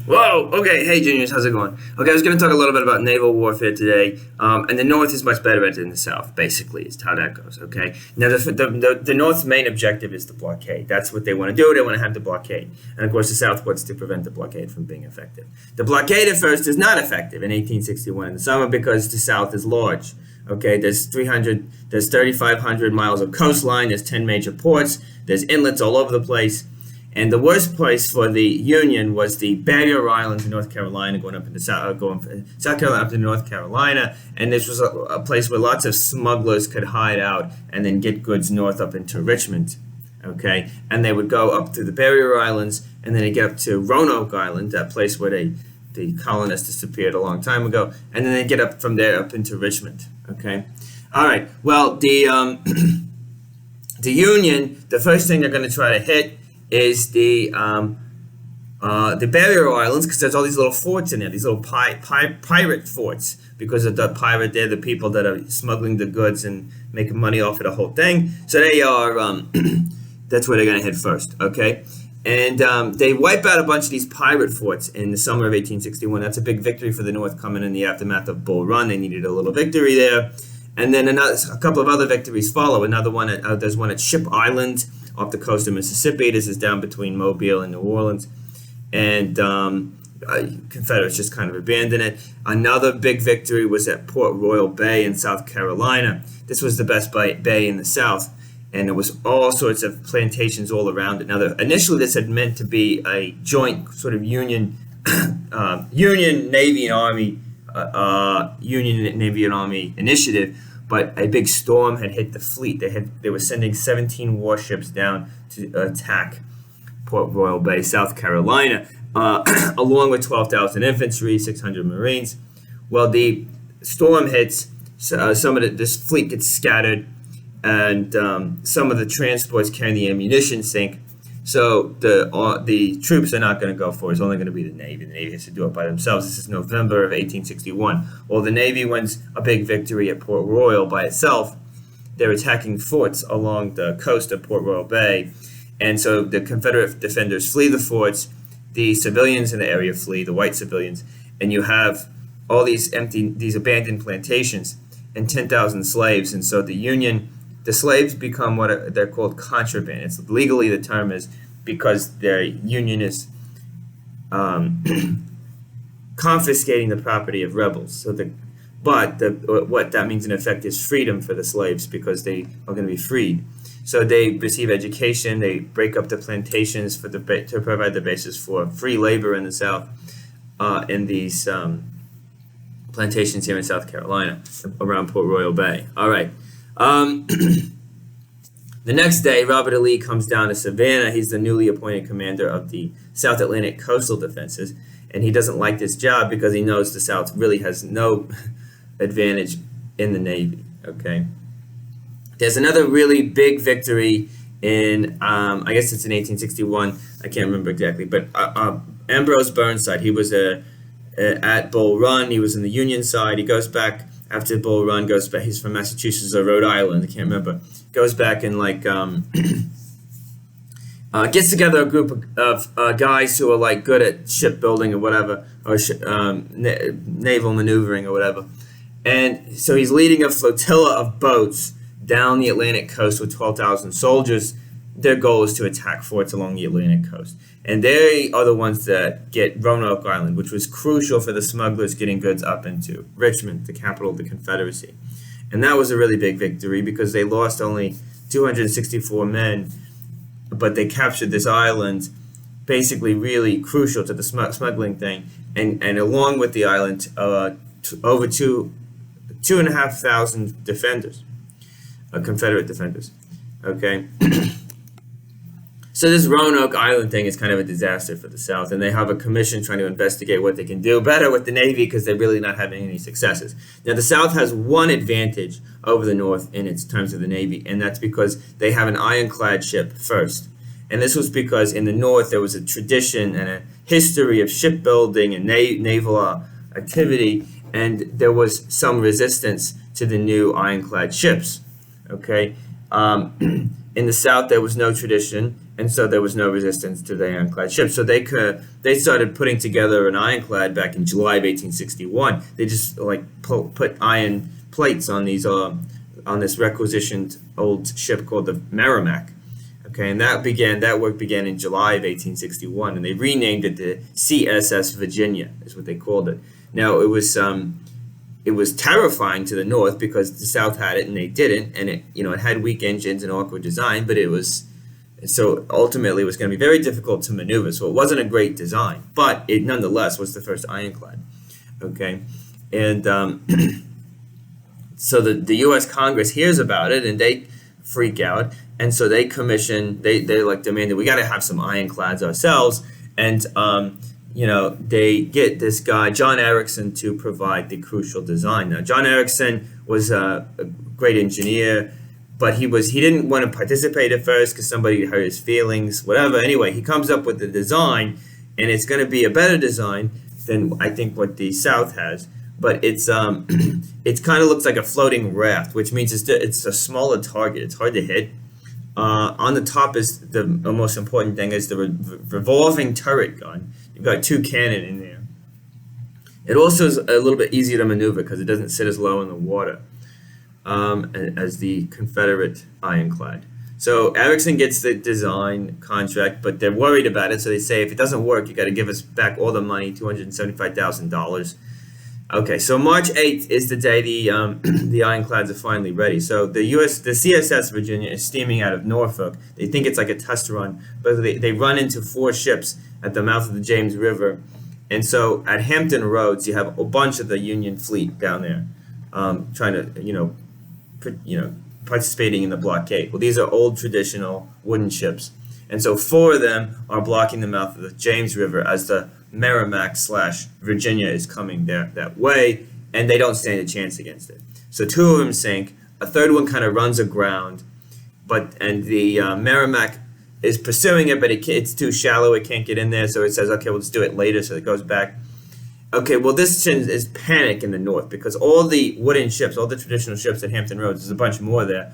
Whoa, okay, hey juniors, how's it going? Okay, I was going to talk a little bit about naval warfare today, and the North is much better at it than the South, basically, is how that goes, okay? Now, the North's main objective is the blockade. That's what they want to do, they want to have the blockade. And of course, the South wants to prevent the blockade from being effective. The blockade at first is not effective in 1861 in the summer because the South is large, okay? There's 3,500 miles of coastline, there's 10 major ports, there's inlets all over the place. And the worst place for the Union was the Barrier Islands in North Carolina, going from South Carolina up to North Carolina. And this was a place where lots of smugglers could hide out and then get goods north up into Richmond. Okay, and they would go up to the Barrier Islands, and then they get up to Roanoke Island, that place where the colonists disappeared a long time ago, and then they get up from there up into Richmond. Okay, all right. Well, the Union, the first thing they're going to try to hit is the Barrier Islands, because there's all these little forts in there, these little pirate forts, because of the pirate, they're the people that are smuggling the goods and making money off of the whole thing. So they are, that's where they're going to hit first, okay? And they wipe out a bunch of these pirate forts in the summer of 1861. That's a big victory for the North coming in the aftermath of Bull Run. They needed a little victory there. And then a couple of other victories follow. Another one, there's one at Ship Island off the coast of Mississippi. This is down between Mobile and New Orleans. And Confederates just kind of abandoned it. Another big victory was at Port Royal Bay in South Carolina. This was the best bay in the South. And there was all sorts of plantations all around it. Now, initially this had meant to be a joint sort of Union Navy and Army initiative. But a big storm had hit the fleet. They were sending 17 warships down to attack Port Royal Bay, South Carolina, along with 12,000 infantry, 600 Marines. Well, the storm hits. This fleet gets scattered, and some of the transports carrying the ammunition sink. So the troops are not going to go for it. It's only going to be the Navy. The Navy has to do it by themselves. This is November of 1861. Well, the Navy wins a big victory at Port Royal by itself. They're attacking forts along the coast of Port Royal Bay. And so the Confederate defenders flee the forts. The civilians in the area flee, the white civilians. And you have all these abandoned plantations and 10,000 slaves. And so the slaves become what they're called contraband. It's legally the term is because their union is confiscating the property of rebels. So what that means in effect is freedom for the slaves because they are going to be freed. So they receive education. They break up the plantations to provide the basis for free labor in the South in these plantations here in South Carolina around Port Royal Bay. All right. The next day, Robert E. Lee comes down to Savannah. He's the newly appointed commander of the South Atlantic Coastal Defenses, and he doesn't like this job because he knows the South really has no advantage in the Navy. Okay. There's another really big victory in, I guess it's in 1861. I can't remember exactly, but Ambrose Burnside. He was at Bull Run. He was in the Union side. He goes back. After Bull Run, goes back. He's from Massachusetts or Rhode Island. I can't remember. Goes back and gets together a group of guys who are good at shipbuilding or whatever, or naval maneuvering or whatever. And so he's leading a flotilla of boats down the Atlantic coast with 12,000 soldiers. Their goal is to attack forts along the Atlantic coast. And they are the ones that get Roanoke Island, which was crucial for the smugglers getting goods up into Richmond, the capital of the Confederacy. And that was a really big victory because they lost only 264 men, but they captured this island, basically really crucial to the smuggling thing. And along with the island, over 2,500 defenders, Confederate defenders. Okay. So this Roanoke Island thing is kind of a disaster for the South, and they have a commission trying to investigate what they can do better with the Navy because they're really not having any successes. Now, the South has one advantage over the North in its terms of the Navy, and that's because they have an ironclad ship first. And this was because in the North there was a tradition and a history of shipbuilding and naval activity, and there was some resistance to the new ironclad ships. Okay, in the South there was no tradition. and so there was no resistance to the ironclad ships. So they started putting together an ironclad back in July of 1861. They just like put iron plates on these on this requisitioned old ship called the Merrimac. Okay, and that work began in July of 1861, and they renamed it the CSS Virginia, is what they called it. Now it was terrifying to the North because the South had it and they didn't, and it had weak engines and awkward design, but so ultimately it was going to be very difficult to maneuver. So it wasn't a great design, but it nonetheless was the first ironclad. Okay, and so the U.S. Congress hears about it and they freak out, and so they commission, they like demanded, we got to have some ironclads ourselves, and they get this guy John Erickson to provide the crucial design. Now John Erickson was a great engineer, but he didn't want to participate at first because somebody hurt his feelings, whatever. Anyway, he comes up with the design, and it's going to be a better design than I think what the South has. But it's it kind of looks like a floating raft, which means it's a smaller target. It's hard to hit. On the top is the most important thing is the revolving turret gun. You've got 2 cannon in there. It also is a little bit easier to maneuver because it doesn't sit as low in the water as the Confederate ironclad. So Erickson gets the design contract, but they're worried about it. So they say, if it doesn't work, you got to give us back all the money, $275,000. Okay, so March 8th is the day the ironclads are finally ready. So the CSS Virginia is steaming out of Norfolk. They think it's like a test run, but they run into 4 ships at the mouth of the James River. And so at Hampton Roads, you have a bunch of the Union fleet down there trying to, participating in the blockade. Well, these are old traditional wooden ships. And so 4 of them are blocking the mouth of the James River as the Merrimac/Virginia is coming that way, and they don't stand a chance against it. So 2 of them sink. A third one kind of runs aground, and the Merrimac is pursuing it, but it's too shallow. It can't get in there, so it says, okay, we'll just do it later, so it goes back. Okay, well, this is panic in the North because all the wooden ships, all the traditional ships at Hampton Roads, there's a bunch more there,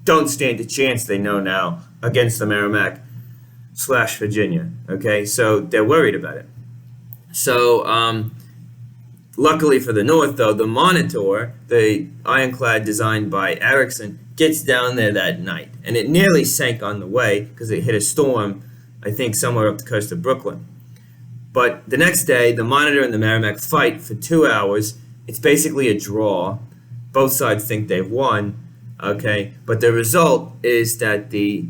don't stand a chance, they know now, against the Merrimac/Virginia. Okay, so they're worried about it. So luckily for the North, though, the Monitor, the ironclad designed by Erickson, gets down there that night, and it nearly sank on the way because it hit a storm, I think somewhere up the coast of Brooklyn. But the next day, the Monitor and the Merrimac fight for 2 hours. It's basically a draw. Both sides think they've won. Okay, but the result is that the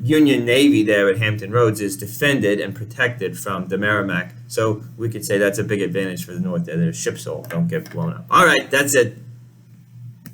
Union Navy there at Hampton Roads is defended and protected from the Merrimac. So we could say that's a big advantage for the North there. Their ships all don't get blown up. All right, that's it.